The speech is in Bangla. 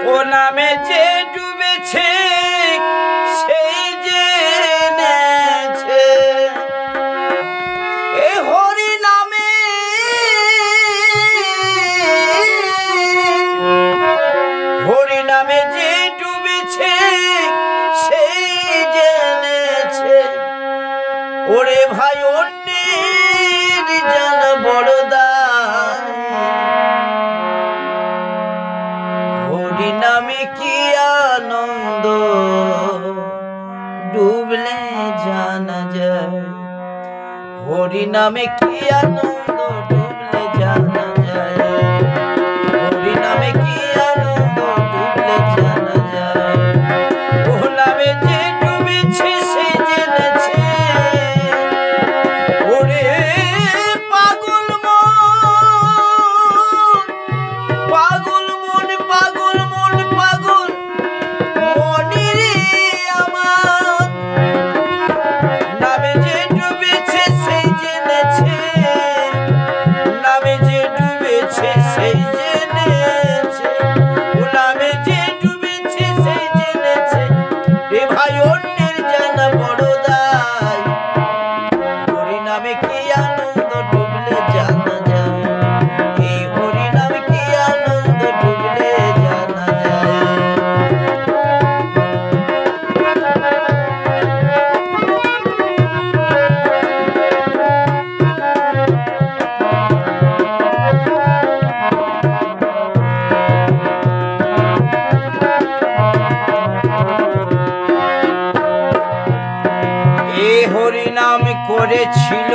ও নামে যে ডুবেছে সেই জেনেছে এ হরি নামে যে ডুবেছে সেই জেনেছে ওরে ভাই অন্যের জান বড় দায় হরি নামে কি আনন্দ ডুবলে জানা যায় হরি নামে কি আনন্দ ডুবলে জানা যায় হরি নামে কি আনন্দ ডুবলে জানা যায় ও নামে যে ডুবেছে সে জেনেছে ওরে পাগল মন মনিরে আমার নামে যে ডুবেছে সেই জেনেছে নামে যে ডুবেছে সেই জেনেছে ও নামে যে ডুবেছে সেই জেনেছে রে ভাই অন্যের জানা বড় দায় হরি নামে কি আনন্দ ডুবলে জানা যায় এই হরি নামে কি আনন্দ ডুবলে জানা যায় হরি নাম করেছিল